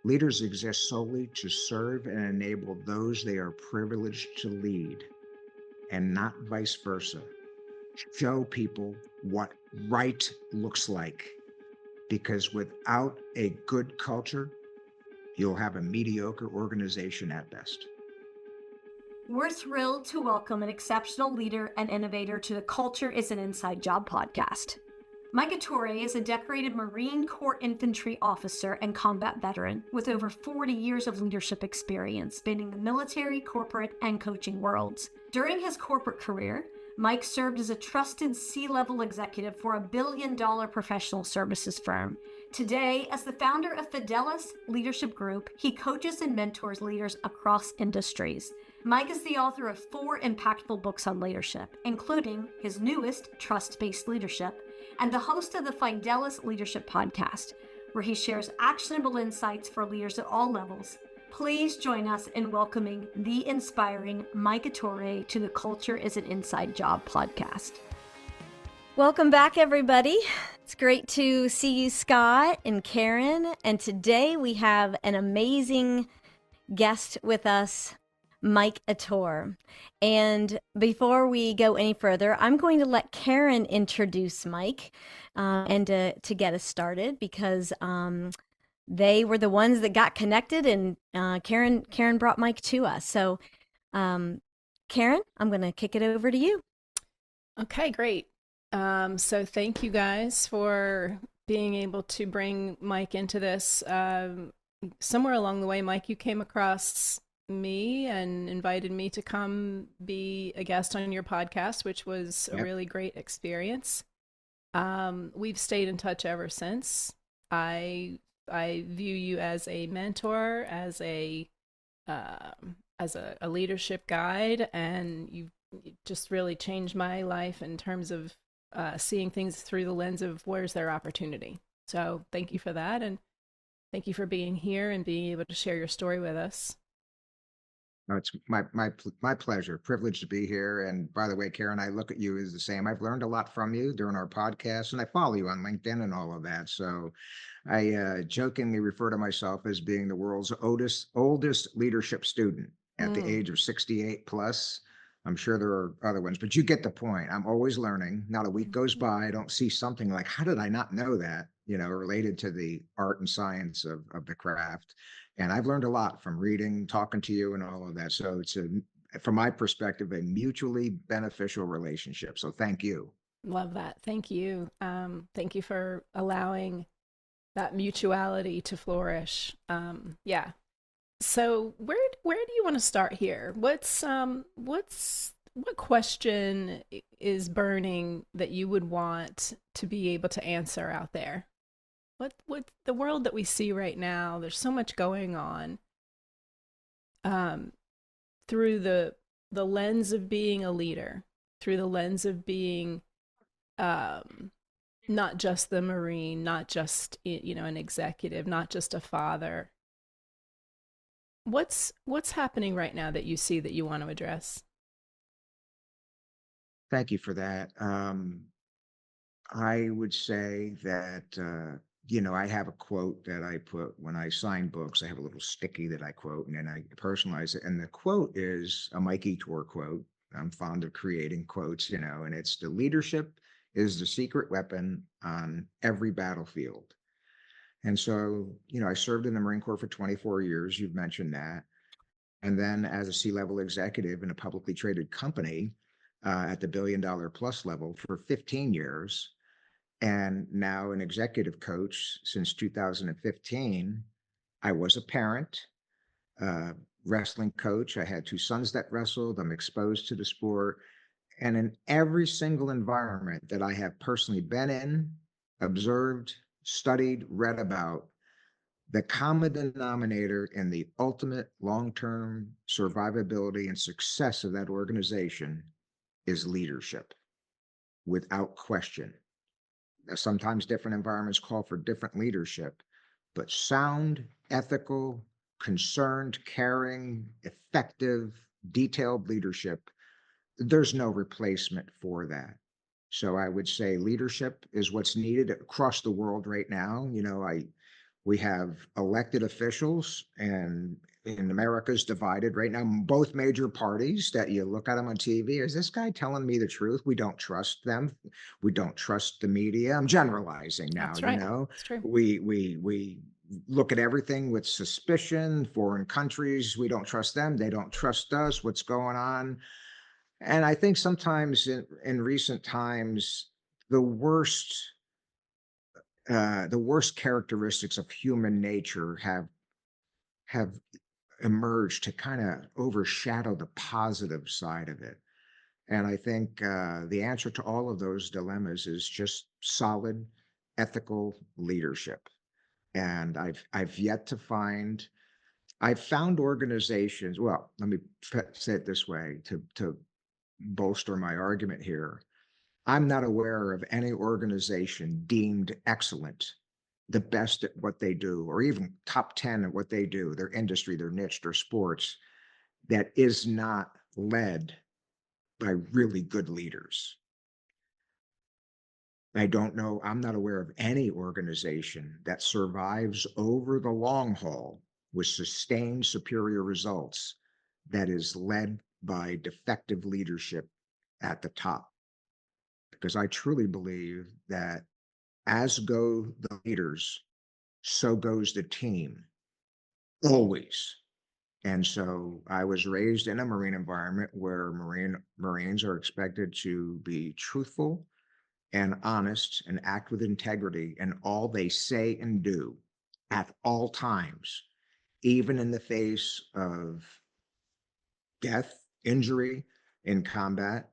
Leaders exist solely to serve and enable those they are privileged to lead, and not vice versa. Show people what right looks like, because without a good culture, you'll have a mediocre organization at best. We're thrilled to welcome an exceptional leader and innovator to the Culture is an Inside Job podcast. Mike Ettore is a decorated Marine Corps infantry officer and combat veteran with over 40 years of leadership experience spanning the military, corporate, and coaching worlds. During his corporate career, Mike served as a trusted C-level executive for a billion-dollar professional services firm. Today, as the founder of Fidelis Leadership Group, he coaches and mentors leaders across industries. Mike is the author of 4 impactful books on leadership, including his newest, Trust-Based Leadership, and the host of the Fidelis Leadership Podcast, where he shares actionable insights for leaders at all levels. Please join us in welcoming the inspiring Mike Ettore to the Culture is an Inside Job podcast. Welcome back, everybody. It's great to see you, Scott and Karen. And today we have an amazing guest with us, Mike Ettore. And before we go any further, I'm going to let Karen introduce Mike and to get us started, because they were the ones that got connected, and Karen brought Mike to us. So, Karen, I'm going to kick it over to you. Okay, great. So thank you guys for being able to bring Mike into this. Somewhere along the way, Mike, you came across me and invited me to come be a guest on your podcast, which was a really great experience. We've stayed in touch ever since. I view you as a mentor, as a leadership guide, and you just really changed my life in terms of seeing things through the lens of where's their opportunity. So thank you for that, and thank you for being here and being able to share your story with us. No, it's my pleasure, privilege to be here. And by the way, Karen, I look at you as the same. I've learned a lot from you during our podcast, and I follow you on LinkedIn and all of that. So I jokingly refer to myself as being the world's oldest leadership student at the age of 68 plus. I'm sure there are other ones, but you get the point. I'm always learning. Not a week goes by, I don't see something like, how did I not know that, related to the art and science of the craft. And I've learned a lot from reading, talking to you, and all of that. So it's from my perspective, a mutually beneficial relationship. So thank you. Love that. Thank you. Thank you for allowing that mutuality to flourish. Yeah. So where do you want to start here? What question is burning that you would want to be able to answer out there? What the world that we see right now, there's so much going on through the lens of being a leader, through the lens of being not just the Marine, not just an executive, not just a father. What's happening right now that you see that you want to address? Thank you for that. I would say that I have a quote that I put when I sign books. I have a little sticky that I quote, and then I personalize it. And the quote is a Mike Ettore quote. I'm fond of creating quotes, and it's the leadership is the secret weapon on every battlefield. And so, I served in the Marine Corps for 24 years. You've mentioned that. And then as a C-level executive in a publicly traded company at the billion-dollar plus level for 15 years. And now an executive coach since 2015. I was a parent, wrestling coach. I had 2 sons that wrestled. I'm exposed to the sport. And in every single environment that I have personally been in, observed, studied, read about, the common denominator in the ultimate long-term survivability and success of that organization is leadership, without question. Sometimes different environments call for different leadership, but sound, ethical, concerned, caring, effective, detailed leadership, there's no replacement for that. So I would say leadership is what's needed across the world right now. We have elected officials, and in America's divided right now, both major parties that you look at them on TV. Is this guy telling me the truth? We don't trust them. We don't trust the media. I'm generalizing now, That's you right. know. It's true. We look at everything with suspicion. Foreign countries, we don't trust them. They don't trust us. What's going on? And I think sometimes in recent times, the worst the worst characteristics of human nature have emerged to kind of overshadow the positive side of it. And I think the answer to all of those dilemmas is just solid ethical leadership. And I've yet to find I've found organizations. Well, let me say it this way to bolster my argument here. I'm not aware of any organization deemed excellent, the best at what they do, or even top 10 at what they do, their industry, their niche, their sports, that is not led by really good leaders. I don't know, I'm not aware of any organization that survives over the long haul with sustained superior results that is led by defective leadership at the top. Because I truly believe that as go the leaders, so goes the team, always. And so I was raised in a Marine environment where Marines are expected to be truthful and honest and act with integrity in all they say and do at all times, even in the face of death, injury in combat,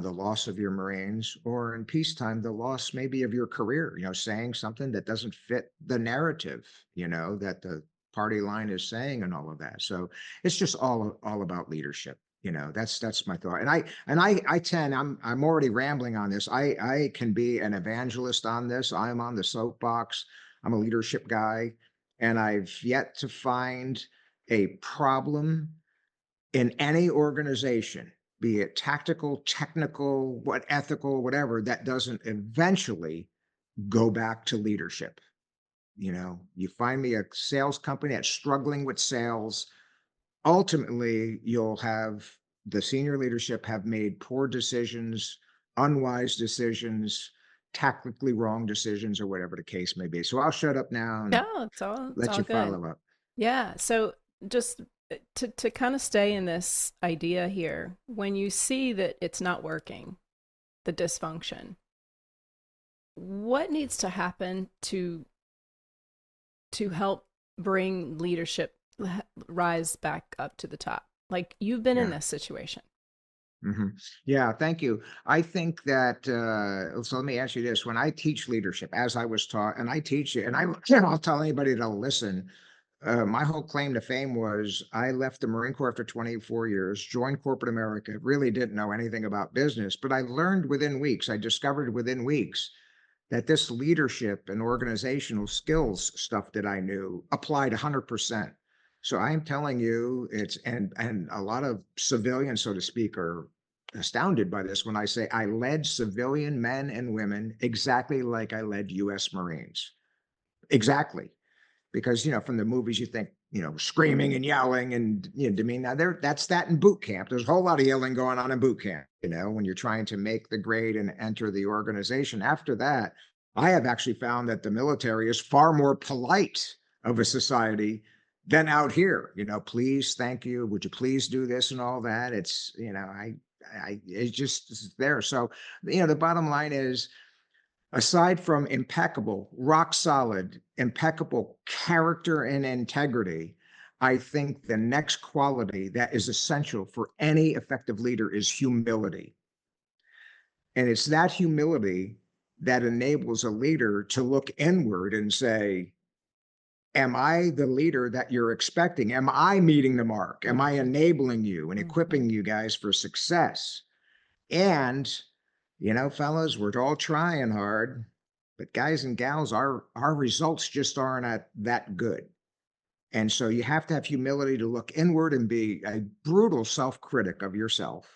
the loss of your Marines, or in peacetime, the loss maybe of your career, saying something that doesn't fit the narrative, that the party line is saying and all of that. So it's just all about leadership. That's my thought. I'm already rambling on this. I can be an evangelist on this. I'm on the soapbox. I'm a leadership guy, and I've yet to find a problem in any organization, be it tactical, technical, ethical, whatever, that doesn't eventually go back to leadership. You find me a sales company that's struggling with sales, ultimately you'll have the senior leadership have made poor decisions, unwise decisions, tactically wrong decisions, or whatever the case may be. So I'll shut up now and No, it's let all you good. follow up. Yeah. So just to kind of stay in this idea here, when you see that it's not working, the dysfunction, what needs to happen to help bring leadership rise back up to the top? Like, you've been in Yeah. this situation. hmm Yeah, thank you. I think that, so let me ask you this. When I teach leadership, as I was taught, and I teach it, and I'll tell anybody to listen, my whole claim to fame was I left the Marine Corps after 24 years, joined corporate America, really didn't know anything about business, but I learned within weeks, I discovered within weeks that this leadership and organizational skills stuff that I knew applied 100%. So I'm telling you, and a lot of civilians, so to speak, are astounded by this when I say I led civilian men and women exactly like I led U.S. Marines. Exactly. Because, from the movies, you think, screaming and yelling and, demean. Now, that's that in boot camp. There's a whole lot of yelling going on in boot camp, when you're trying to make the grade and enter the organization. After that, I have actually found that the military is far more polite of a society than out here. Please, thank you. Would you please do this and all that? It's, it's just there. So, the bottom line is, aside from impeccable, rock solid, impeccable character and integrity, I think the next quality that is essential for any effective leader is humility. And it's that humility that enables a leader to look inward and say, am I the leader that you're expecting? Am I meeting the mark? Am I enabling you and equipping you guys for success? And, fellas, we're all trying hard, but guys and gals, our results just aren't that good. And so you have to have humility to look inward and be a brutal self-critic of yourself.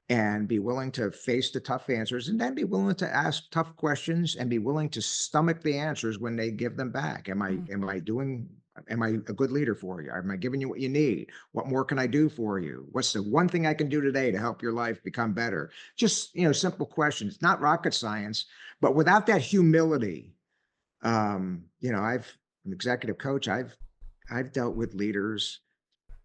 and be willing to face the tough answers, and then be willing to ask tough questions and be willing to stomach the answers when they give them back. Am I a good leader for you? Am I giving you what you need? What more can I do for you? What's the one thing I can do today to help your life become better? Just, simple questions, not rocket science, but without that humility, I'm executive coach. I've dealt with leaders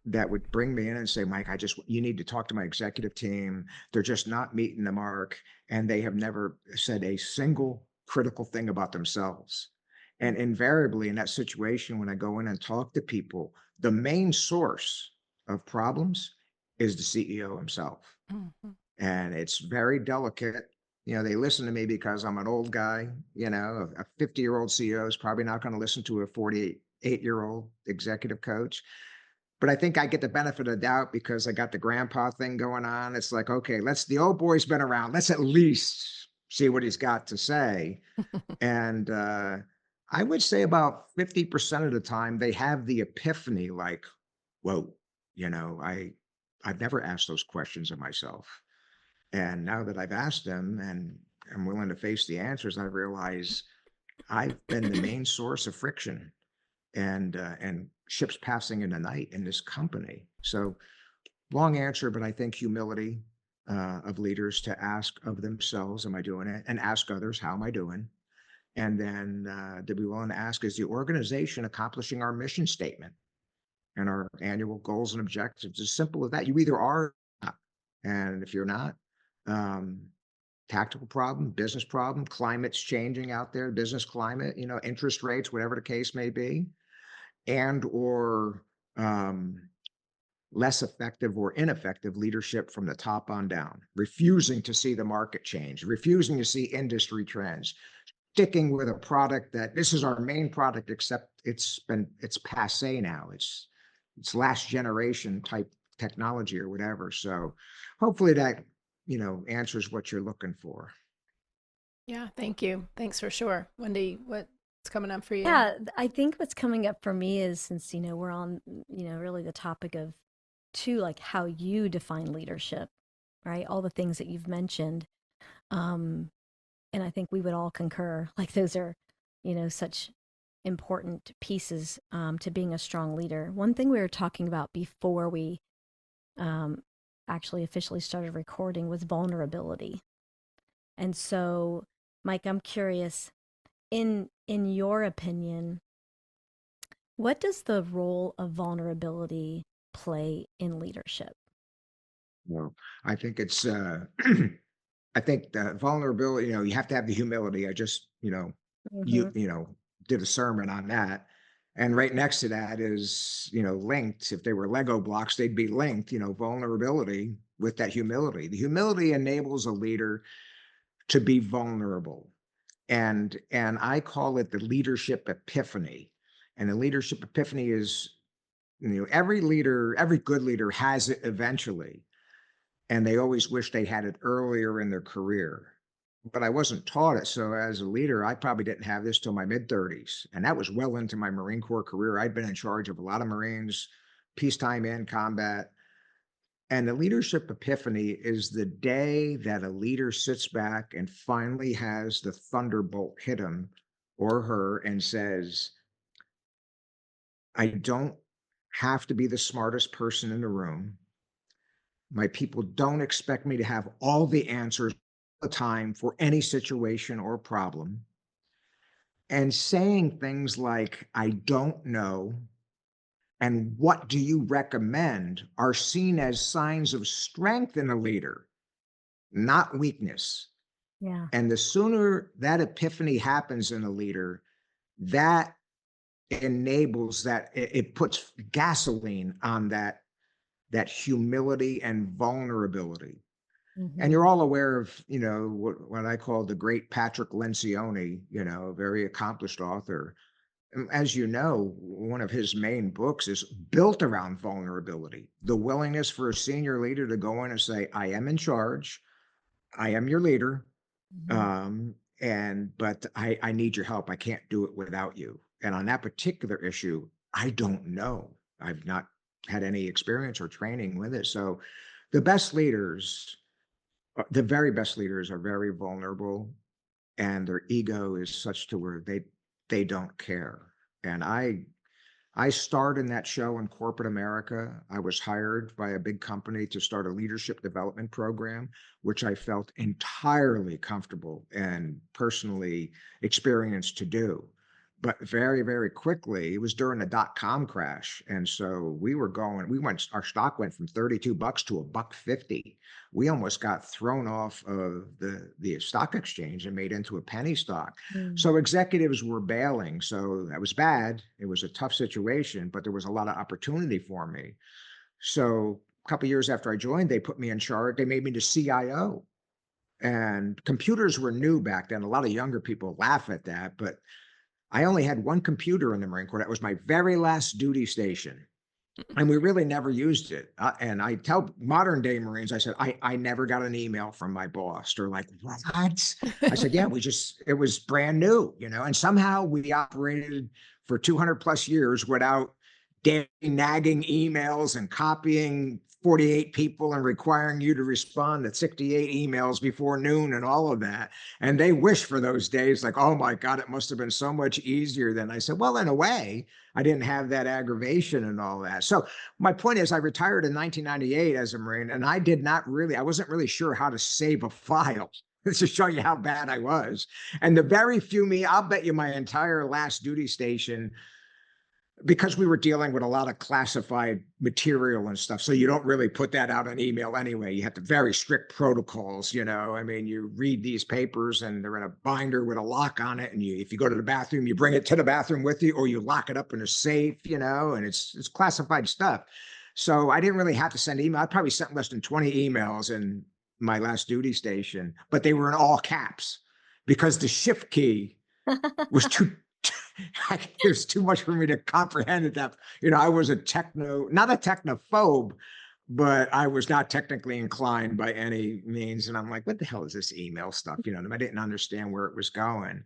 that would bring me in and say, Mike, you need to talk to my executive team. They're just not meeting the mark. And they have never said a single critical thing about themselves. And invariably in that situation, when I go in and talk to people, the main source of problems is the CEO himself. Mhm. And it's very delicate. They listen to me because I'm an old guy. A 50-year-old CEO is probably not going to listen to a 48-year-old executive coach. But I think I get the benefit of the doubt because I got the grandpa thing going on. It's like, okay, the old boy's been around. Let's at least see what he's got to say. And I would say about 50% of the time they have the epiphany like, whoa, I've never asked those questions of myself. And now that I've asked them and I'm willing to face the answers, I realize I've been the main source of friction and ships passing in the night in this company. So long answer, but I think humility of leaders to ask of themselves, am I doing it? And ask others, how am I doing? And then to be willing to ask, is the organization accomplishing our mission statement and our annual goals and objectives? As simple as that. You either are or not. And if you're not, tactical problem, business problem, climate's changing out there, business climate, interest rates, whatever the case may be, and or less effective or ineffective leadership from the top on down, refusing to see the market change, refusing to see industry trends, sticking with a product that this is our main product, except it's passe now. It's last generation type technology or whatever. So hopefully that, answers what you're looking for. Yeah, thank you. Thanks for sure. Wendy, what's coming up for you? Yeah, I think what's coming up for me is, since, we're on, really the topic of too, like how you define leadership, right? All the things that you've mentioned. And I think we would all concur, like those are, such important pieces to being a strong leader. One thing we were talking about before we actually officially started recording was vulnerability. And so, Mike, I'm curious, in your opinion, what does the role of vulnerability play in leadership? Well, I think it's I think the vulnerability, you have to have the humility. I just, Mm-hmm. did a sermon on that. And right next to that is, linked. If they were Lego blocks, they'd be linked, vulnerability with that humility. The humility enables a leader to be vulnerable. And I call it the leadership epiphany. And the leadership epiphany is, every leader, every good leader has it eventually. And they always wish they had it earlier in their career. But I wasn't taught it. So as a leader, I probably didn't have this till my mid-30s. And that was well into my Marine Corps career. I'd been in charge of a lot of Marines, peacetime and combat. And the leadership epiphany is the day that a leader sits back and finally has the thunderbolt hit him or her and says, I don't have to be the smartest person in the room. My people don't expect me to have all the answers all the time for any situation or problem. And saying things like, I don't know, and what do you recommend are seen as signs of strength in a leader, not weakness. Yeah. And the sooner that epiphany happens in a leader, that enables that, it puts gasoline on that humility and vulnerability. Mm-hmm. And you're all aware of, what I call the great Patrick Lencioni, a very accomplished author. As you know, one of his main books is built around vulnerability, the willingness for a senior leader to go in and say, I am in charge. I am your leader. Mm-hmm. But I need your help. I can't do it without you. And on that particular issue, I don't know. I've not had any experience or training with it. So the best leaders The very best leaders are very vulnerable, and their ego is such to where they don't care. And I starred in that show in corporate America. I was hired by a big company to start a leadership development program, which I felt entirely comfortable and personally experienced to do. But very, very quickly, it was during the dot-com crash. And so our stock went from $32 to a buck 50. We almost got thrown off of the stock exchange and made into a penny stock. So executives were bailing. So that was bad. It was a tough situation, but there was a lot of opportunity for me. So a couple of years after I joined, they put me in charge. They made me the CIO. And computers were new back then. A lot of younger people laugh at that, but I only had one computer in the Marine Corps. That was my very last duty station. And we really never used it. And I tell modern day Marines, I said, I never got an email from my boss. They're like, what? I said, yeah, it was brand new, and somehow we operated for 200 plus years without nagging emails and copying 48 people and requiring you to respond to 68 emails before noon and all of that. And they wish for those days, like, oh my God, it must have been so much easier then. I said, well, in a way, I didn't have that aggravation and all that. So my point is, I retired in 1998 as a Marine, and I wasn't really sure how to save a file. To show you how bad I was. And I'll bet you my entire last duty station, because we were dealing with a lot of classified material and stuff. So you don't really put that out on email anyway. You have the very strict protocols, I mean, you read these papers and they're in a binder with a lock on it. And if you go to the bathroom, you bring it to the bathroom with you, or you lock it up in a safe, and it's classified stuff. So I didn't really have to send email. I probably sent less than 20 emails in my last duty station, but they were in all caps because the shift key was there's too much for me to comprehend at that. I was not a technophobe, but I was not technically inclined by any means. And I'm like, what the hell is this email stuff? I didn't understand where it was going.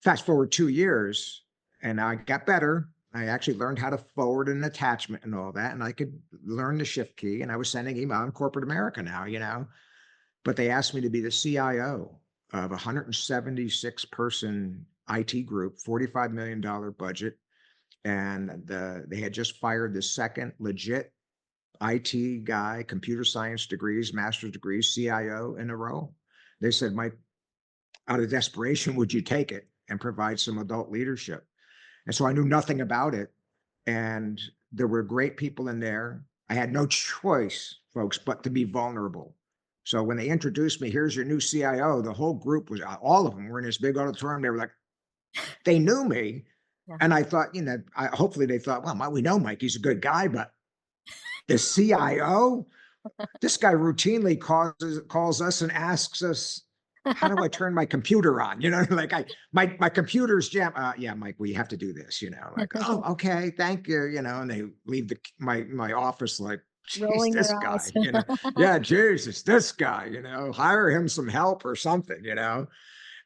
Fast forward 2 years and I got better. I actually learned how to forward an attachment and all that. And I could learn the shift key, and I was sending email in corporate America now, but they asked me to be the CIO of a 176 person IT group, $45 million budget. And they had just fired the second legit IT guy, computer science degrees, master's degrees, CIO in a row. They said, Mike, out of desperation, would you take it and provide some adult leadership? And so I knew nothing about it. And there were great people in there. I had no choice, folks, but to be vulnerable. So when they introduced me, here's your new CIO, the whole group all of them were in this big auditorium. They were like, they knew me. Yeah. And I thought, hopefully they thought, well, we know Mike, he's a good guy, but the CIO, this guy routinely calls us and asks us, how do I turn my computer on? Like my computer's jam. Yeah, Mike, we have to do this, like, oh, okay, thank you. And they leave my office like, geez, this guy, yeah, Jesus, this guy, hire him some help or something,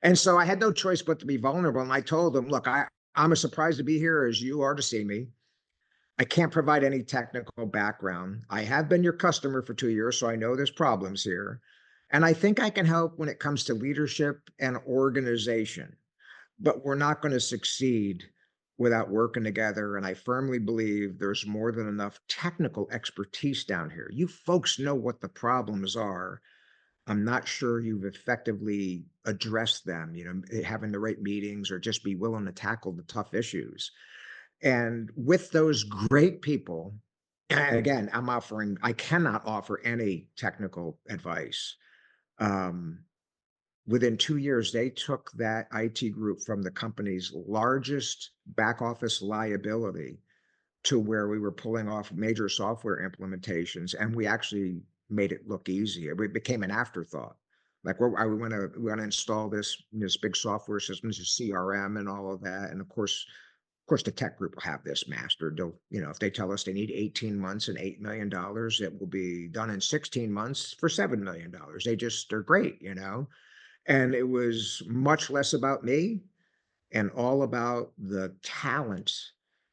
And so I had no choice but to be vulnerable. And I told them, look, I'm as surprised to be here as you are to see me. I can't provide any technical background. I have been your customer for 2 years, so I know there's problems here. And I think I can help when it comes to leadership and organization, but we're not going to succeed without working together. And I firmly believe there's more than enough technical expertise down here. You folks know what the problems are. I'm not sure you've effectively addressed them, having the right meetings or just be willing to tackle the tough issues. And with those great people, and again, I cannot offer any technical advice. Within 2 years, they took that IT group from the company's largest back office liability to where we were pulling off major software implementations, and we actually made it look easy. It became an afterthought. Like we want to install this big software system, this is CRM and all of that. And of course, the tech group will have this mastered. They'll, if they tell us they need 18 months and $8 million, it will be done in 16 months for $7 million. They're great, And it was much less about me and all about the talent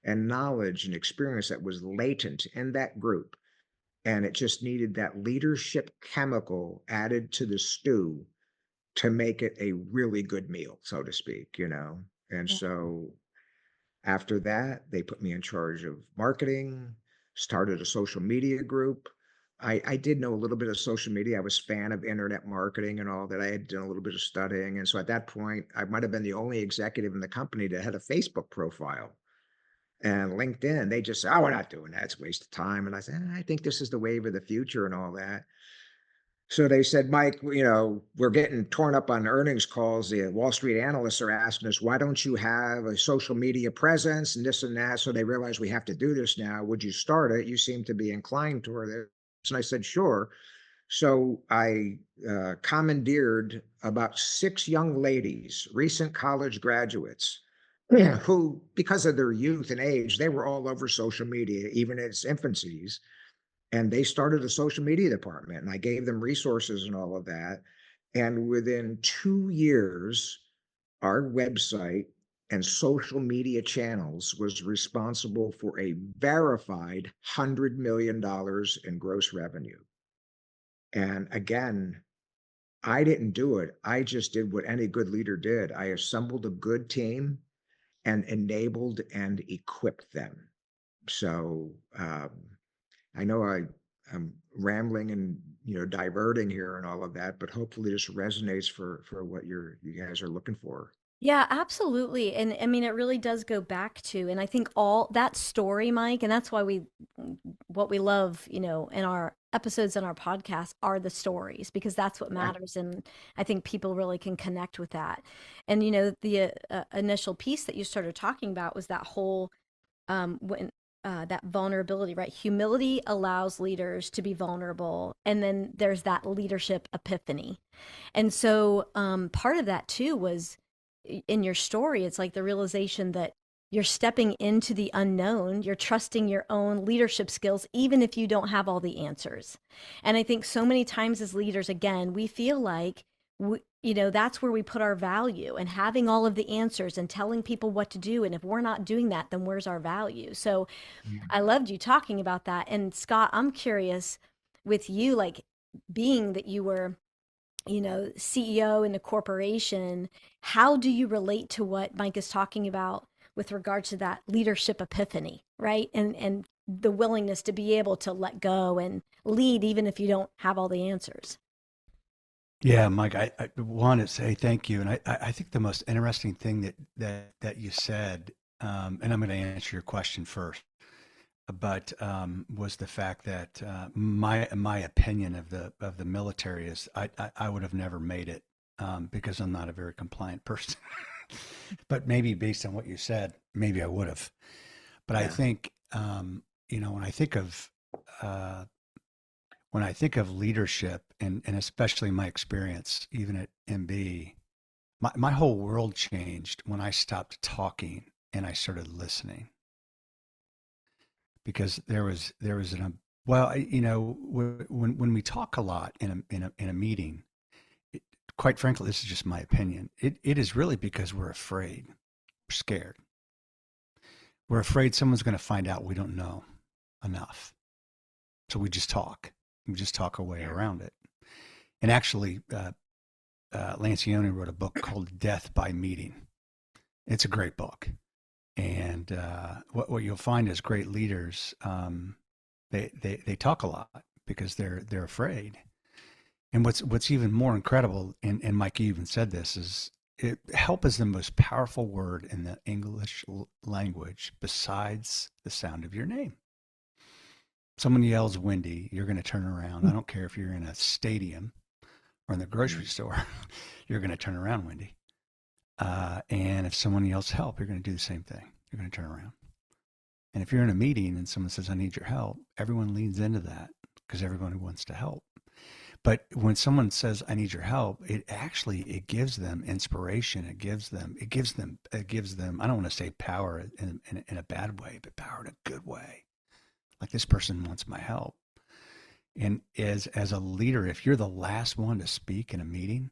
and knowledge and experience that was latent in that group. and it just needed that leadership chemical added to the stew to make it a really good meal, so to speak, you know? And Yeah. so after that, they put me in charge of marketing, started a social media group. I did know a little bit of social media. I was a fan of internet marketing and all that. I had done a little bit of studying. And so at that point, I might have been the only executive in the company that had a Facebook profile. And LinkedIn, they just said, "Oh, we're not doing that. It's a waste of time." And I said, "I think this is the wave of the future and all that." So they said, "Mike, you know, we're getting torn up on earnings calls. The Wall Street analysts are asking us, why don't you have a social media presence and this and that?" So they realize we have to do this now. Would you start it? You seem to be inclined toward it. And I said, "Sure." So I commandeered about 6 young ladies, recent college graduates, yeah, who, because of their youth and age, they were all over social media, even in its infancies, and they started a social media department, and I gave them resources and all of that. And within 2 years, our website and social media channels was responsible for a verified $100 million in gross revenue. And again, I didn't do it. I just did what any good leader did. I assembled a good team and enabled and equipped them. So I know I'm rambling and diverting here and all of that, but hopefully this resonates for what you guys are looking for. Yeah, absolutely. And I mean, it really does go back to, and I think all that story, Mike, and that's why what we love, in our episodes and our podcast are the stories, because that's what Yeah. matters. And I think people really can connect with that. And, the initial piece that you started talking about was that whole, when, that vulnerability, right? Humility allows leaders to be vulnerable. And then there's that leadership epiphany. And so part of that too was in your story, it's like the realization that you're stepping into the unknown, you're trusting your own leadership skills, even if you don't have all the answers. And I think so many times as leaders, again, we feel like, that's where we put our value, and having all of the answers and telling people what to do. And if we're not doing that, then where's our value? So I loved you talking about that. And Scott, I'm curious with you, like being that you were CEO in a corporation, how do you relate to what Mike is talking about with regard to that leadership epiphany, right? And the willingness to be able to let go and lead, even if you don't have all the answers. Yeah, Mike, I want to say thank you. And I think the most interesting thing that you said, and I'm going to answer your question first, but was the fact that my opinion of the military is I would have never made it because I'm not a very compliant person. But maybe based on what you said, maybe I would have. But I Yeah. think when I think of leadership, and especially my experience, even at MB, my whole world changed when I stopped talking and I started listening. Because there was when we talk a lot in a meeting, quite frankly, this is just my opinion. It is really because we're afraid, we're scared. We're afraid someone's going to find out we don't know enough, so we just talk. We just talk our way around it. And actually, Lancioni wrote a book called "Death by Meeting." It's a great book. And what you'll find is great leaders, they talk a lot because they're afraid. And what's even more incredible, and Mike, you even said this, is help is the most powerful word in the English language besides the sound of your name. Someone yells Wendy, you're going to turn around. I don't care if you're in a stadium or in the grocery store, you're going to turn around, Wendy. And if someone yells help, you're going to do the same thing. You're going to turn around. And if you're in a meeting and someone says, I need your help, everyone leans into that because everyone wants to help. But when someone says, I need your help, it gives them inspiration. It gives them, I don't want to say power in a bad way, but power in a good way. Like, this person wants my help. And as a leader, if you're the last one to speak in a meeting,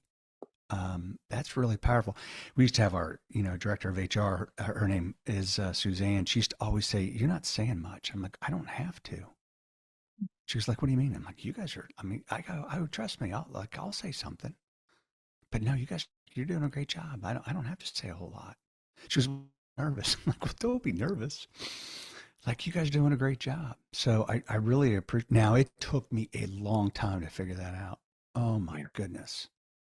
that's really powerful. We used to have our, director of HR, her name is Suzanne. She used to always say, you're not saying much. I'm like, I don't have to. She was like, what do you mean? I'm like, you guys are, I mean, I would trust me. I'll say something. But no, you guys, you're doing a great job. I don't have to say a whole lot. She was nervous. I'm like, well, don't be nervous. Like, you guys are doing a great job. So I really appreciate. Now, it took me a long time to figure that out. Oh my goodness,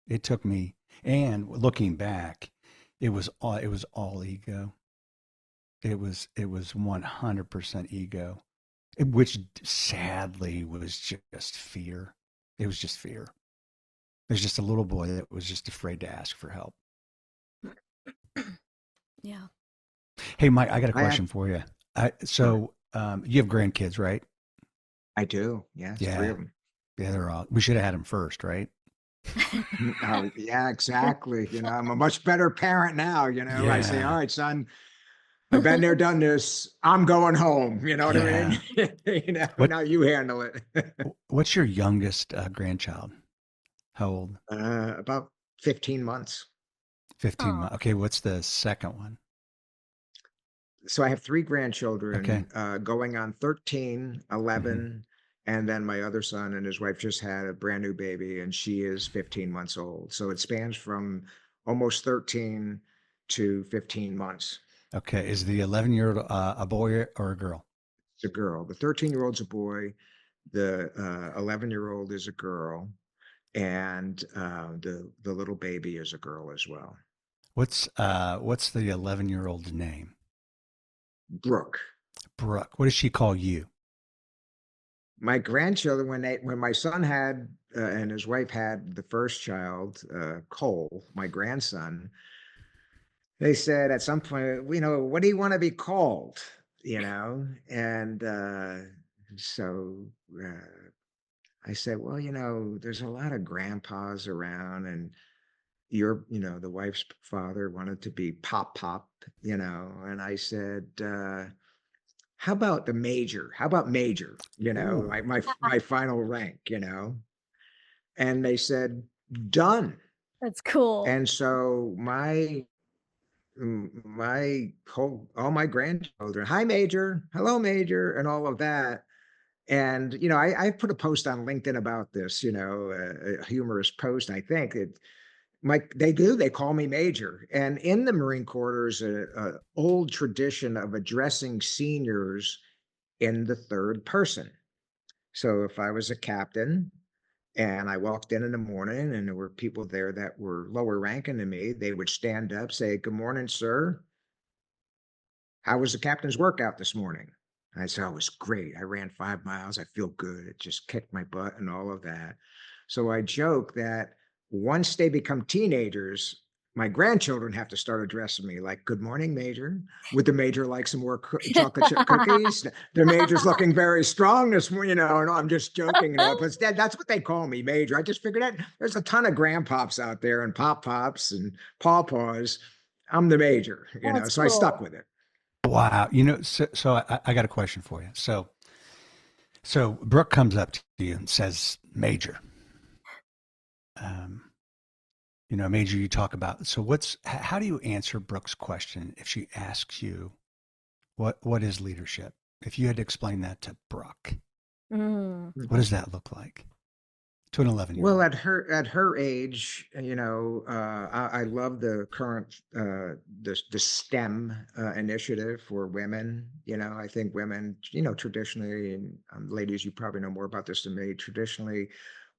it took me. And looking back, it was all ego. It was 100% ego, which sadly was just fear. It was just fear. There's just a little boy that was just afraid to ask for help. Yeah. Hey, Mike, I got a I have, question for you. So you have grandkids, right? I do. Yes, three Yeah. of them. Yeah, they're all, we should have had them first, right? Oh, yeah, exactly. I'm a much better parent now. I say, all Yeah. right, son, I've been there, done this. I'm going home. You know what I Yeah. mean? What, Now you handle it. what's your youngest grandchild? How old? About 15 months. 15 Oh, months. Okay, what's the second one? So I have three Okay. grandchildren, going on 13, Hmm. 11, and then my other son and his wife just had a brand new baby, and she is 15 months old. So it spans from almost 13 to 15 months. Okay, is the 11-year-old a boy or a girl? It's a girl. The 13-year-old's a boy. The 11-year-old is a girl, and the little baby is a girl as well. What's the 11-year-old's name? Brooke. Brooke. What does she call you? My grandchildren, when my son had and his wife had the first child, Cole, my grandson, they said at some point, what do you want to be called? And so I said, well, there's a lot of grandpas around, and the wife's father wanted to be Pop Pop, and I said, how about the major? How about major? Ooh. My final rank. And they said, done. that's cool. And so all my grandchildren, hi major, hello major, and all of that. And I put a post on LinkedIn about this, a humorous post. I think they call me major. And in the Marine Corps, there's a old tradition of addressing seniors in the third person. So if I was a captain and I walked in the morning and there were people there that were lower ranking than me, they would stand up, say, good morning, sir. How was the captain's workout this morning? I said, oh, it was great. I ran 5 miles. I feel good. It just kicked my butt and all of that. So I joke that once they become teenagers, my grandchildren have to start addressing me like, good morning, Major. Would the Major like some more chocolate chip cookies? The Major's looking very strong this morning, and I'm just joking, but that's what they call me, Major. I just figured that there's a ton of grandpops out there and pop pops and pawpaws. I'm the Major, That's so I stuck cool. with it. Wow. So I got a question for you. So Brooke comes up to you and says, Major, um, Major, you talk about, so how do you answer Brooke's question if she asks you, what is leadership? If you had to explain that to Brooke, Mm. what does that look like to an Well, 11-year-old? at her age, I love the current the STEM initiative for women. I think women, traditionally, and ladies, you probably know more about this than me. Traditionally,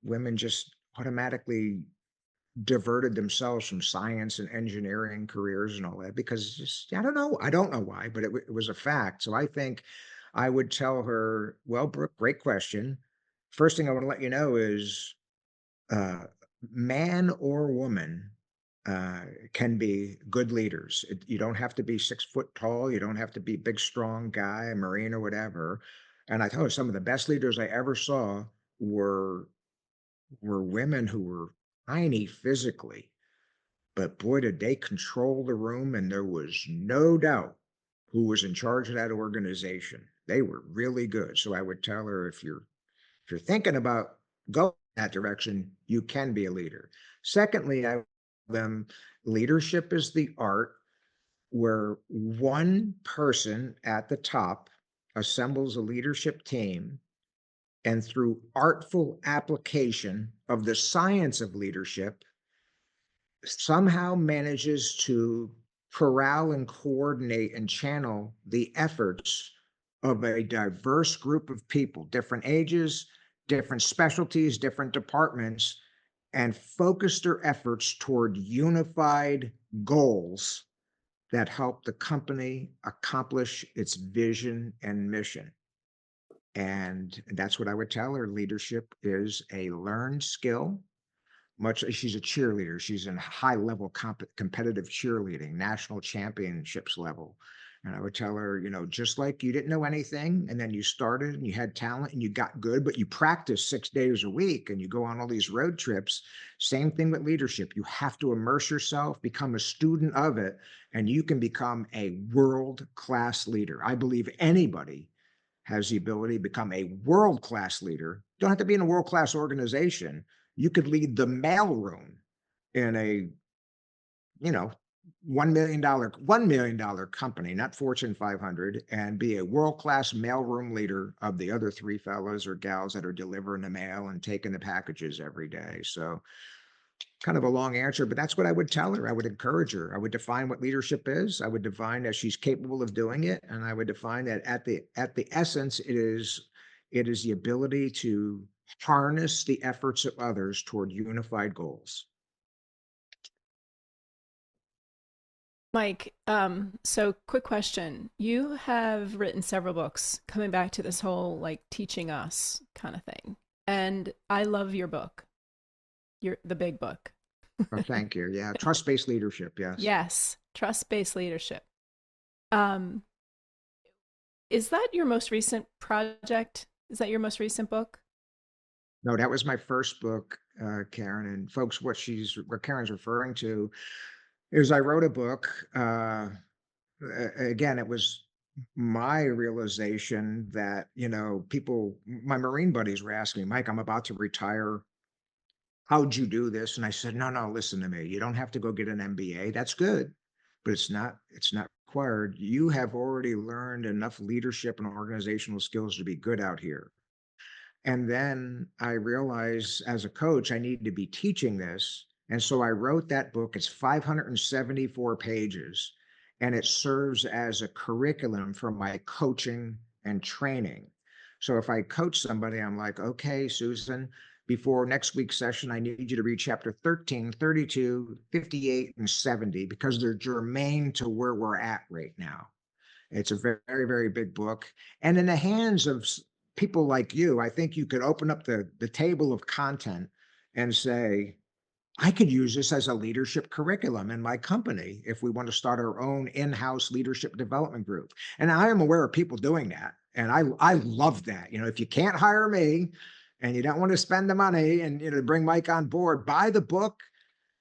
women just automatically diverted themselves from science and engineering careers and all that because just I don't know why, but it was a fact. So I think I would tell her, well, Brooke, great question. First thing I want to let you know is uh, man or woman uh, can be good leaders. You don't have to be 6 foot tall. You don't have to be big, strong guy, a Marine or whatever. And I told her some of the best leaders I ever saw were women who were tiny physically, but boy, did they control the room, and there was no doubt who was in charge of that organization. They were really good. So I would tell her, if you're thinking about going that direction, you can be a leader. Secondly, I them leadership is the art where one person at the top assembles a leadership team and through artful application of the science of leadership, somehow manages to corral and coordinate and channel the efforts of a diverse group of people, different ages, different specialties, different departments, and focus their efforts toward unified goals that help the company accomplish its vision and mission. And that's what I would tell her. Leadership is a learned skill. Much she's a cheerleader. She's in high level competitive cheerleading, national championships level. And I would tell her, just like you didn't know anything, and then you started and you had talent and you got good, but you practice 6 days a week and you go on all these road trips. Same thing with leadership. You have to immerse yourself, become a student of it, and you can become a world-class leader. I believe anybody has the ability to become a world-class leader. Don't have to be in a world-class organization. You could lead the mailroom in a, $1 million company, not Fortune 500, and be a world-class mailroom leader of the other three fellows or gals that are delivering the mail and taking the packages every day. So kind of a long answer, but that's what I would tell her. I would encourage her. I would define what leadership is. I would define that she's capable of doing it. And I would define that at the essence, it is the ability to harness the efforts of others toward unified goals. Mike, so quick question. You have written several books coming back to this whole like teaching us kind of thing. And I love your book. The big book. Oh, thank you. Yeah. Trust-based leadership. Yes. Yes. Trust-based leadership. Is that your most recent project? Is that your most recent book? No, that was my first book, Karen. And folks, what Karen's referring to is I wrote a book. Again, it was my realization that, my Marine buddies were asking me, Mike, I'm about to retire. How'd you do this? And I said, no, listen to me. You don't have to go get an MBA. That's good, but it's not required. You have already learned enough leadership and organizational skills to be good out here. And then I realized as a coach, I needed to be teaching this. And so I wrote that book. It's 574 pages, and it serves as a curriculum for my coaching and training. So if I coach somebody, I'm like, okay, Susan, before next week's session, I need you to read chapter 13, 32, 58, and 70, because they're germane to where we're at right now. It's a very, very big book. And in the hands of people like you, I think you could open up the table of content and say, I could use this as a leadership curriculum in my company if we want to start our own in-house leadership development group. And I am aware of people doing that. And I love that. If you can't hire me and you don't want to spend the money and to bring Mike on board, buy the book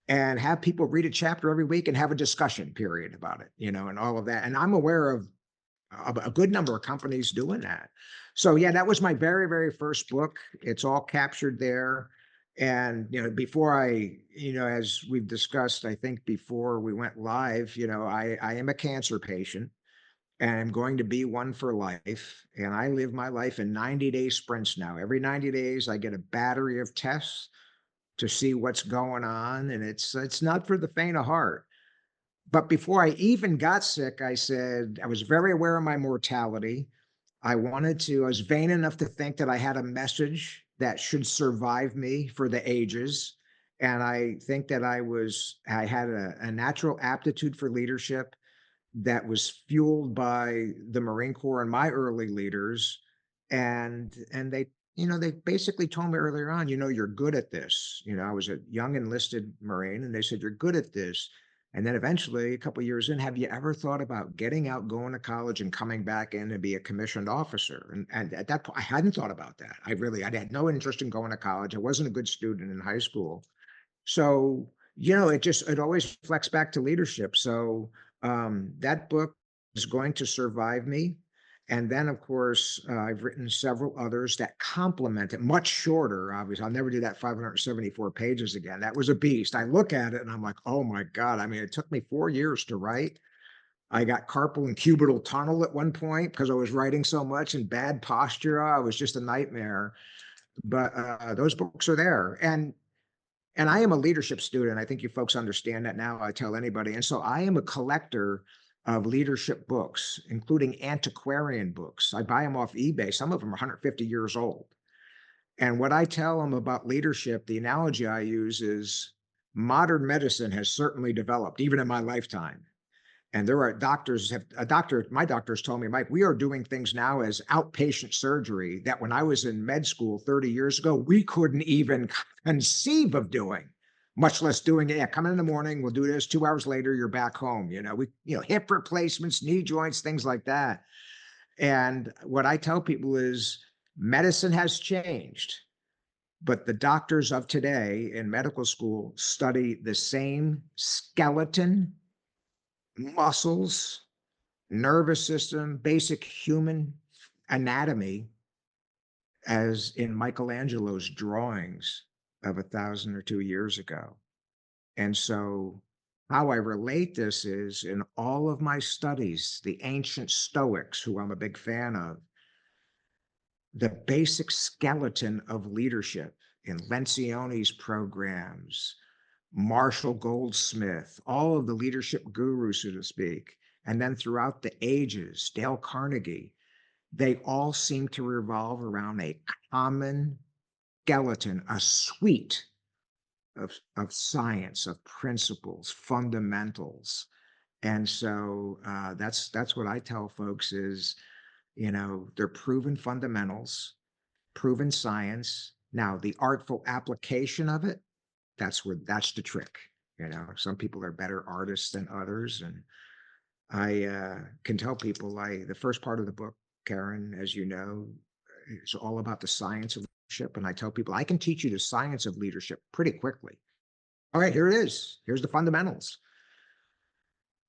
and have people read a chapter every week and have a discussion period about it, and all of that. And I'm aware of a good number of companies doing that. So yeah, that was my very, very first book. It's all captured there. And, before as we've discussed, I think before we went live, I am a cancer patient and I'm going to be one for life. And I live my life in 90-day sprints now. Every 90 days, I get a battery of tests to see what's going on. And it's not for the faint of heart. But before I even got sick, I said, I was very aware of my mortality. I was vain enough to think that I had a message that should survive me for the ages. And I think that I had a natural aptitude for leadership that was fueled by the Marine Corps and my early leaders. And they, they basically told me earlier on, you're good at this. I was a young enlisted Marine, and they said, you're good at this. And then eventually, a couple of years in, have you ever thought about getting out, going to college, and coming back in and be a commissioned officer? And at that point, I hadn't thought about that. I had no interest in going to college. I wasn't a good student in high school. So, it always reflects back to leadership. So that book is going to survive me. And then, of course, I've written several others that complement it, much shorter, obviously. I'll never do that 574 pages again. That was a beast. I look at it and I'm like, oh my God. I mean, it took me 4 years to write. I got carpal and cubital tunnel at one point because I was writing so much and bad posture. I was just a nightmare. But those books are there. And I am a leadership student. I think you folks understand that now. I tell anybody. And so I am a collector of leadership books, including antiquarian books. I buy them off eBay. Some of them are 150 years old. And what I tell them about leadership, the analogy I use is modern medicine has certainly developed, even in my lifetime. And there are doctors my doctors told me, Mike, we are doing things now as outpatient surgery that when I was in med school 30 years ago, we couldn't even conceive of doing, much less doing it. Yeah, come in the morning, we'll do this. 2 hours later, you're back home. Hip replacements, knee joints, things like that. And what I tell people is medicine has changed, but the doctors of today in medical school study the same skeleton, muscles, nervous system, basic human anatomy as in Michelangelo's drawings of 1,000 or 2 years ago. And so how I relate this is in all of my studies, the ancient Stoics, who I'm a big fan of, the basic skeleton of leadership in Lencioni's programs, Marshall Goldsmith, all of the leadership gurus, so to speak, and then throughout the ages, Dale Carnegie, they all seem to revolve around a common skeleton, a suite of science, of principles, fundamentals. And so that's what I tell folks is, they're proven fundamentals, proven science. Now, the artful application of it, that's the trick. Some people are better artists than others. And I can tell people the first part of the book, Karen, as you know, is all about the science of leadership. And I tell people, I can teach you the science of leadership pretty quickly. All right, here it is. Here's the fundamentals.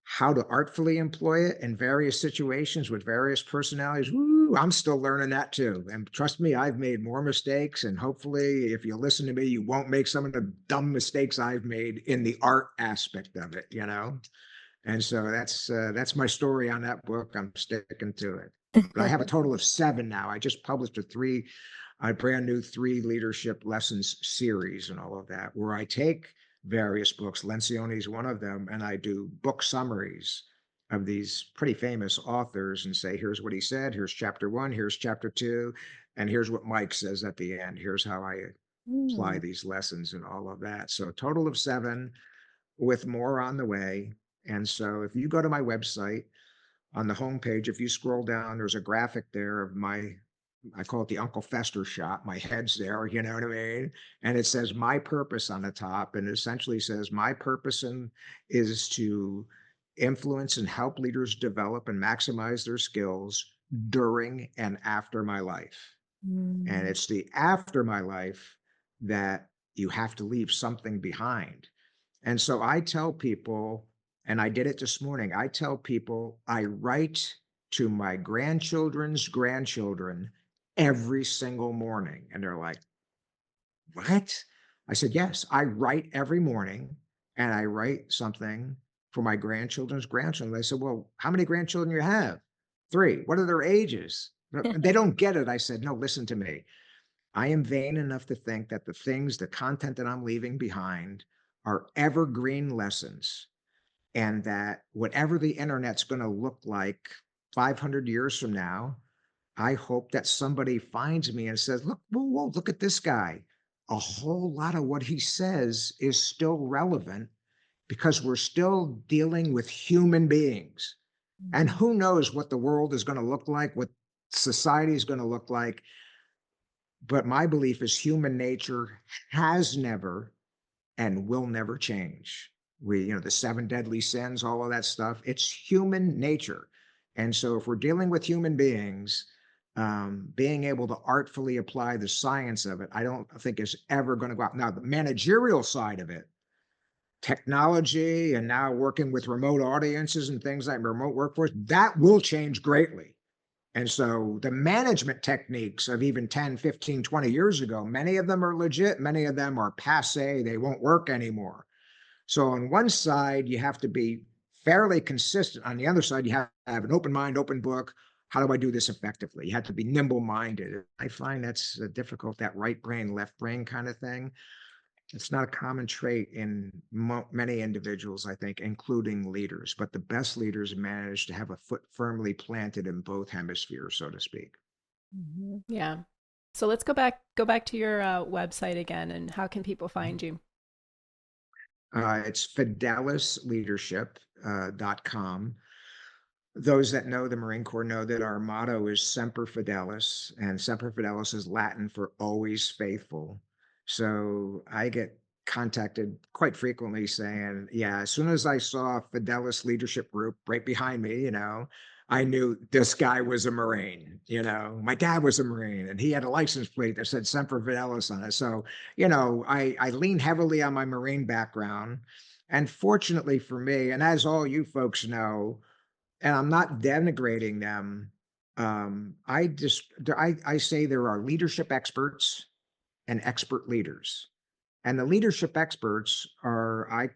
How to artfully employ it in various situations with various personalities. Woo, I'm still learning that too. And trust me, I've made more mistakes. And hopefully, if you listen to me, you won't make some of the dumb mistakes I've made in the art aspect of it, And so that's my story on that book. I'm sticking to it. But I have a total of 7 now. I just published a brand new 3 leadership lessons series and all of that, where I take various books. Lencioni is one of them. And I do book summaries of these pretty famous authors and say, here's what he said. Here's chapter 1. Here's chapter 2. And here's what Mike says at the end. Here's how I apply these lessons and all of that. So a total of 7 with more on the way. And so if you go to my website on the homepage, if you scroll down, there's a graphic there of I call it the Uncle Fester shot. My head's there, you know what I mean? And it says my purpose on the top. And it essentially says my purpose is to influence and help leaders develop and maximize their skills during and after my life. And it's the after my life that you have to leave something behind. And so I tell people, and I did it this morning, I tell people I write to my grandchildren's grandchildren every single morning. And they're like, what? I said, yes, I write every morning and I write something for my grandchildren's grandchildren. They said, well, how many grandchildren you have? 3. What are their ages? They don't get it. I said, no, listen to me. I am vain enough to think that the content that I'm leaving behind are evergreen lessons, and that whatever the internet's going to look like 500 years from now, I hope that somebody finds me and says, look, whoa, look at this guy. A whole lot of what he says is still relevant because we're still dealing with human beings. And who knows what the world is going to look like, what society is going to look like. But my belief is human nature has never and will never change. The 7 deadly sins, all of that stuff, it's human nature. And so if we're dealing with human beings, being able to artfully apply the science of it, I don't think is ever going to go out. Now, the managerial side of it, technology, and now working with remote audiences and things like remote workforce, that will change greatly. And so the management techniques of even 10, 15, 20 years ago, many of them are legit. Many of them are passé. They won't work anymore. So on one side, you have to be fairly consistent. On the other side, you have to have an open mind, open book. How do I do this effectively? You have to be nimble-minded. I find that's difficult, that right brain, left brain kind of thing. It's not a common trait in many individuals, I think, including leaders. But the best leaders manage to have a foot firmly planted in both hemispheres, so to speak. Yeah. So let's go back to your website again, and how can people find you? It's fidelisleadership.com. Those that know the Marine Corps know that our motto is Semper Fidelis, and Semper Fidelis is Latin for always faithful. So I get contacted quite frequently saying, yeah, as soon as I saw Fidelis Leadership Group right behind me, I knew this guy was a Marine. My dad was a Marine, and he had a license plate that said Semper Fidelis on it. So, I lean heavily on my Marine background. And fortunately for me, and as all you folks know, and I'm not denigrating them. I say there are leadership experts and expert leaders, and the leadership experts are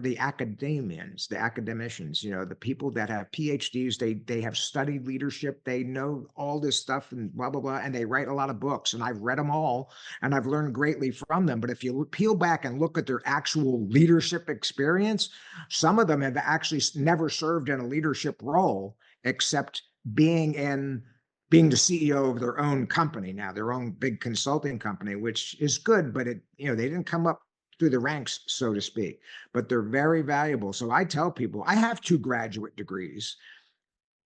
the academicians, the people that have PhDs. They have studied leadership. They know all this stuff and blah blah blah, and they write a lot of books. And I've read them all, and I've learned greatly from them. But if you peel back and look at their actual leadership experience, some of them have actually never served in a leadership role except being the CEO of their own company now, their own big consulting company, which is good, but they didn't come up through the ranks, so to speak, but they're very valuable. So I tell people I have 2 graduate degrees,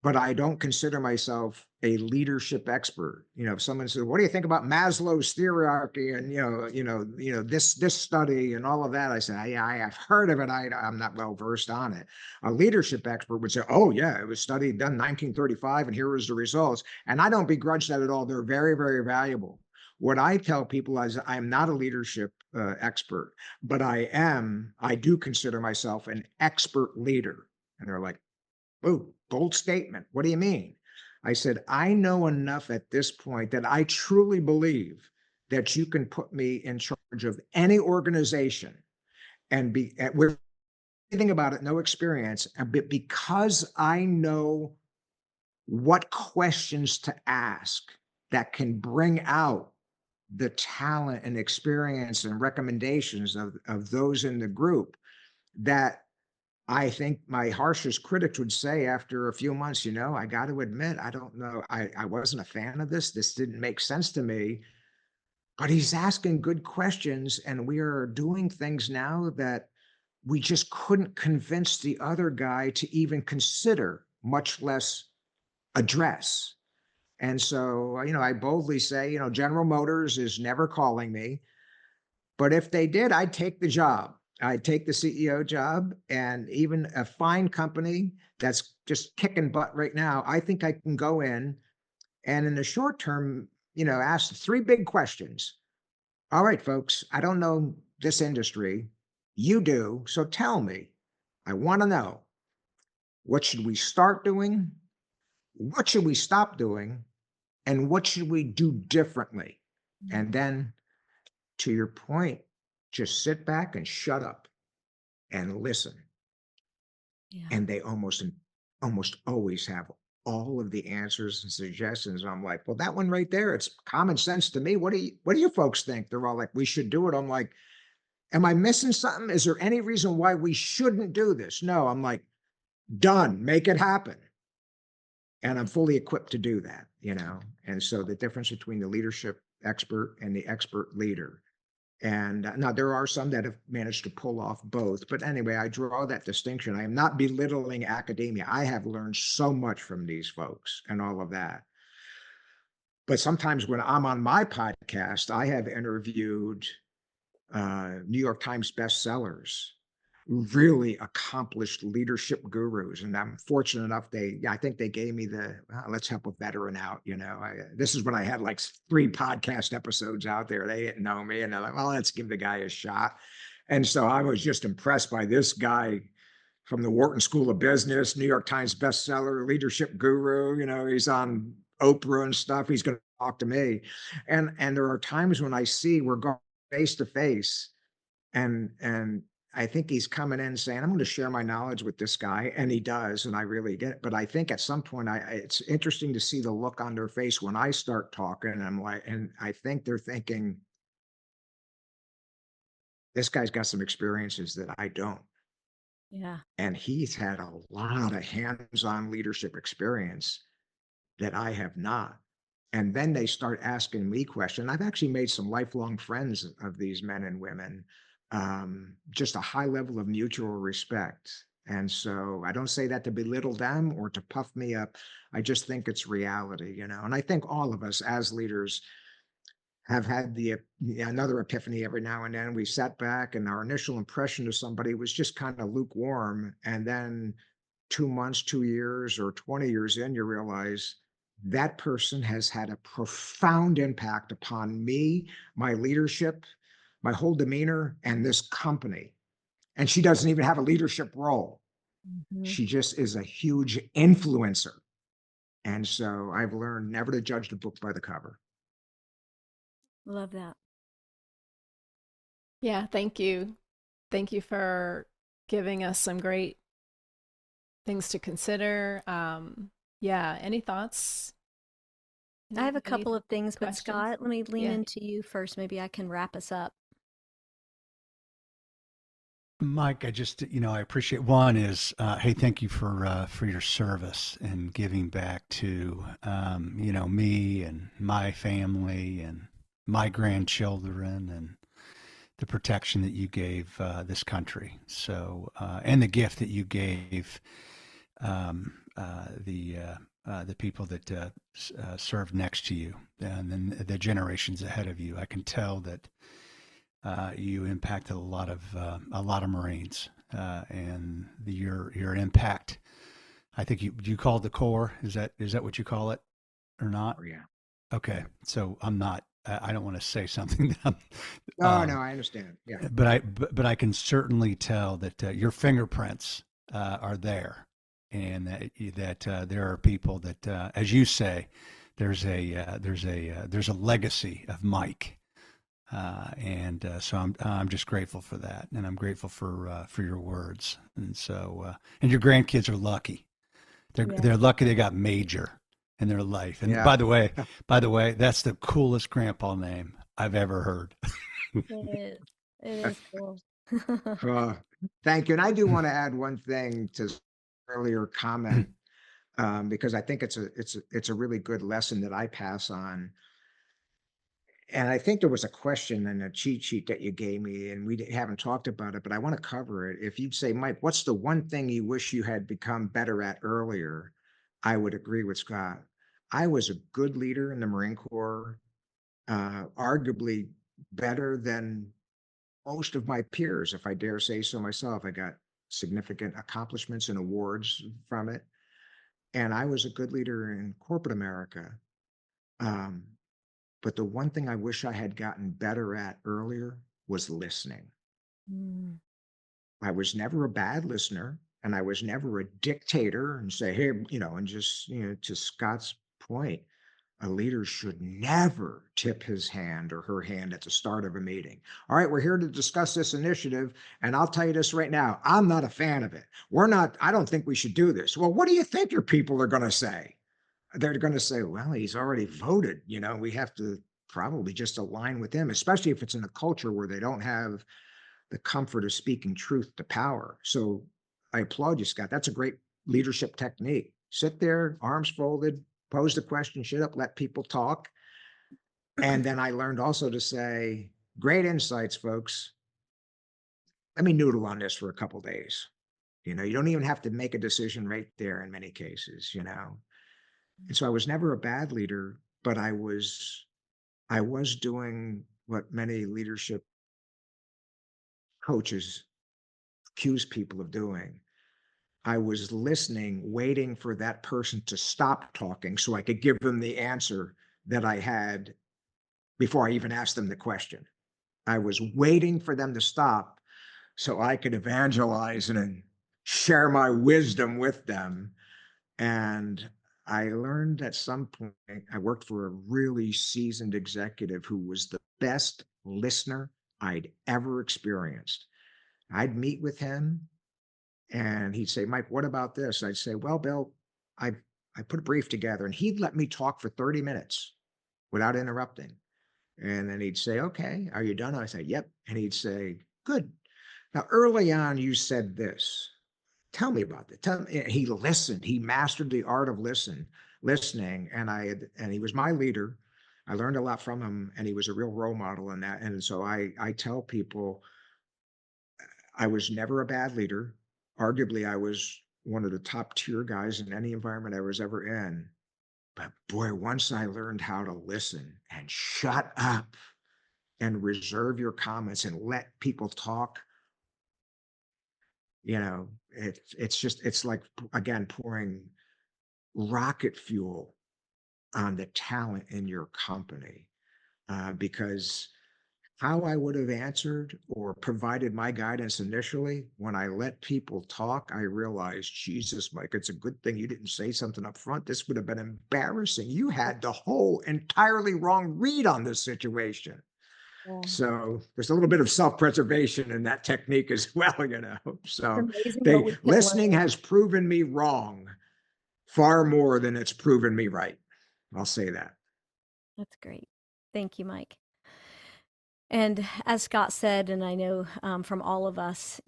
but I don't consider myself a leadership expert. If someone says, "What do you think about Maslow's hierarchy?" and this study and all of that, I say, "Yeah, I have heard of it. I'm not well versed on it." A leadership expert would say, "Oh yeah, it was studied done 1935, and here was the results." And I don't begrudge that at all. They're very, very valuable. What I tell people is I'm not a leadership expert, but I do consider myself an expert leader. And they're like, "Oh, bold statement. What do you mean?" I said, "I know enough at this point that I truly believe that you can put me in charge of any organization and with anything about it, no experience, but because I know what questions to ask that can bring out the talent and experience and recommendations of those in the group, that I think my harshest critics would say after a few months, I got to admit, I don't know. I wasn't a fan of this. This didn't make sense to me, but he's asking good questions. And we are doing things now that we just couldn't convince the other guy to even consider, much less address." And so, I boldly say, General Motors is never calling me, but if they did, I'd take the job. I'd take the CEO job, and even a fine company that's just kicking butt right now, I think I can go in and in the short term, ask 3 big questions. All right, folks, I don't know this industry. You do. So tell me, I want to know, what should we start doing? What should we stop doing? And what should we do differently? And then, to your point, just sit back and shut up and listen. Yeah. And they almost always have all of the answers and suggestions. I'm like, well, that one right there, it's common sense to me. What do you folks think? They're all like, we should do it. I'm like, am I missing something? Is there any reason why we shouldn't do this? No, I'm like, done, make it happen. And I'm fully equipped to do that, And so the difference between the leadership expert and the expert leader. And now there are some that have managed to pull off both. But anyway, I draw that distinction. I am not belittling academia. I have learned so much from these folks and all of that. But sometimes when I'm on my podcast, I have interviewed New York Times bestsellers, really accomplished leadership gurus. And I'm fortunate enough, I think they gave me let's help a veteran out. This is when I had like 3 podcast episodes out there. They didn't know me. And they're like, well, let's give the guy a shot. And so I was just impressed by this guy from the Wharton School of Business, New York Times bestseller, leadership guru. He's on Oprah and stuff. He's going to talk to me. And there are times when I see we're going face to face, and I think he's coming in saying, I'm going to share my knowledge with this guy. And he does. And I really get it. But I think at some point, it's interesting to see the look on their face when I start talking. And I'm like, and I think they're thinking, this guy's got some experiences that I don't. Yeah. And he's had a lot of hands-on leadership experience that I have not. And then they start asking me questions. I've actually made some lifelong friends of these men and women, just a high level of mutual respect. And so I don't say that to belittle them or to puff me up. I just think it's reality, you know. And I think all of us as leaders have had another epiphany every now and then. We sat back and our initial impression of somebody was just kind of lukewarm. And then 2 months, 2 years, or 20 years in, you realize that person has had a profound impact upon me, my leadership, my whole demeanor, and this company. And she doesn't even have a leadership role. She just is a huge influencer. And so I've learned never to judge the book by the cover. Love that. Yeah, thank you. Thank you for giving us some great things to consider. Yeah, any thoughts? I have a couple of things, but questions? Scott, let me lean Yeah. into you first. Maybe I can wrap us up. Mike, I just, I appreciate one is, hey, thank you for your service and giving back to, me and my family and my grandchildren and the protection that you gave this country. So, and the gift that you gave the people that served next to you and then the generations ahead of you. I can tell that you impacted a lot of Marines, and your impact. I think you call it the core. Is that what you call it, or not? Oh, yeah. Okay, so I'm not. I don't want to say something that No, I understand. Yeah. but I can certainly tell that your fingerprints are there, and that there are people that, as you say, there's a legacy of Mike. So I'm just grateful for that, and I'm grateful for your words, and so and your grandkids are lucky. They're lucky they got Major in their life. And Yeah. by the way, that's the coolest grandpa name I've ever heard. It is cool. Thank you. And I do want to add one thing to earlier comment, because I think it's a really good lesson that I pass on. And I think there was a question in a cheat sheet that you gave me, and we haven't talked about it, but I want to cover it. If you'd say, Mike, what's the one thing you wish you had become better at earlier? I would agree with Scott. I was a good leader in the Marine Corps, arguably better than most of my peers, if I dare say so myself. I got significant accomplishments and awards from it. And I was a good leader in corporate America. But the one thing I wish I had gotten better at earlier was listening. I was never a bad listener, and I was never a dictator and say, hey, and just, to Scott's point, a leader should never tip his hand or her hand at the start of a meeting. All right, we're here to discuss this initiative, and I'll tell you this right now, I'm not a fan of it. I don't think we should do this. Well, what do you think your people are going to say? They're going to say, well, he's already voted. We have to probably just align with him, especially if it's in a culture where they don't have the comfort of speaking truth to power. So I applaud you, Scott. That's a great leadership technique. Sit there, arms folded, pose the question, shut up, let people talk. And then I learned also to say, great insights, folks. Let me noodle on this for a couple days. You don't even have to make a decision right there in many cases, And so I was never a bad leader, but I was doing what many leadership coaches accuse people of doing. I was listening, waiting for that person to stop talking so I could give them the answer that I had before I even asked them the question. I was waiting for them to stop so I could evangelize and share my wisdom with them. And I learned at some point, I worked for a really seasoned executive who was the best listener I'd ever experienced. I'd meet with him and he'd say, Mike, what about this? I'd say, well, Bill, I, I put a brief together, and he'd let me talk for 30 minutes without interrupting. And then he'd say, okay, are you done? I say, yep. And he'd say, good. Now, early on, you said this. Tell me about it. Tell me. He listened. He mastered the art of listening. And he was my leader. I learned a lot from him, and he was a real role model in that. And so I tell people I was never a bad leader. Arguably, I was one of the top tier guys in any environment I was ever in. But boy, once I learned how to listen and shut up and reserve your comments and let people talk, it's like, again, pouring rocket fuel on the talent in your company. Because how I would have answered or provided my guidance initially, when I let people talk, I realized, Jesus, Mike, it's a good thing you didn't say something up front. This would have been embarrassing. You had the whole entirely wrong read on this situation. Yeah. So there's a little bit of self-preservation in that technique as well, So Amazing what we can listening learn. has proven me wrong far more than it's proven me right. I'll say that. That's great. Thank you, Mike. And as Scott said, and I know from all of us,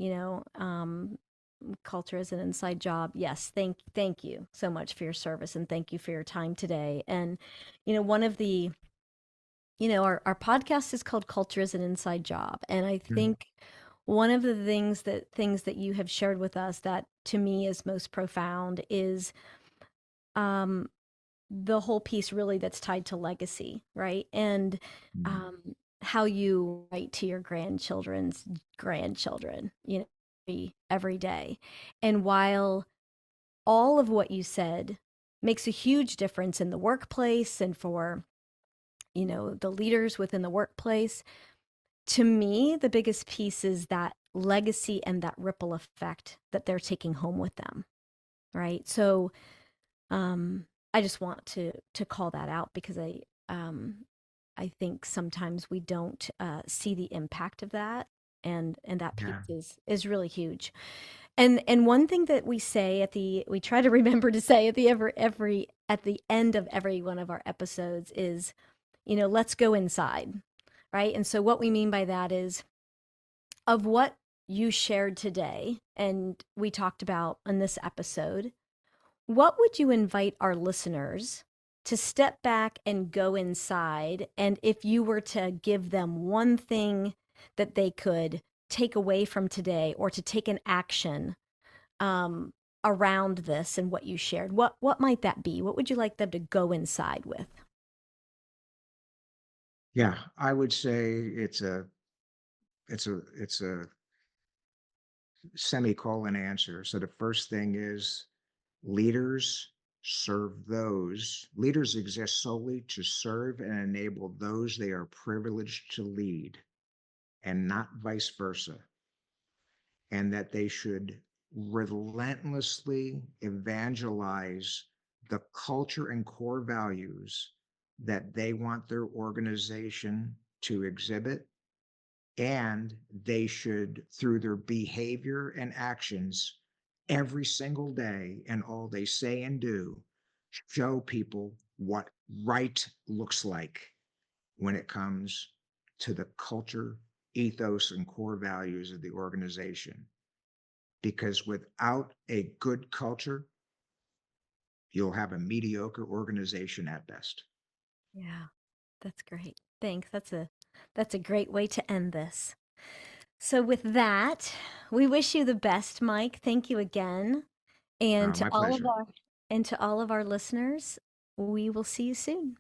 culture is an inside job. Yes, thank you so much for your service, and thank you for your time today. And one of the our podcast is called Culture is an Inside Job, and I think one of the things that you have shared with us that to me is most profound is the whole piece really that's tied to legacy, right? And how you write to your grandchildren's grandchildren, every day. And while all of what you said makes a huge difference in the workplace and for, the leaders within the workplace, to me, the biggest piece is that legacy and that ripple effect that they're taking home with them, right? So, I just want to call that out because I think sometimes we don't see the impact of that, and that piece is really huge. And one thing that we say we try to remember to say at the end of every one of our episodes is, let's go inside, right? And so what we mean by that is, of what you shared today and we talked about in this episode, what would you invite our listeners to step back and go inside? And if you were to give them one thing that they could take away from today or to take an action around this and what you shared, what might that be? What would you like them to go inside with? Yeah, I would say it's a semicolon answer. So the first thing is, leaders leaders exist solely to serve and enable those they are privileged to lead, and not vice versa. And that they should relentlessly evangelize the culture and core values that they want their organization to exhibit. And they should, through their behavior and actions every single day and all they say and do, show people what right looks like when it comes to the culture, ethos, and core values of the organization. Because without a good culture, you'll have a mediocre organization at best. Yeah, that's great. Thanks. That's a great way to end this. So with that, we wish you the best, Mike. Thank you again. And My pleasure. to all of our listeners, we will see you soon.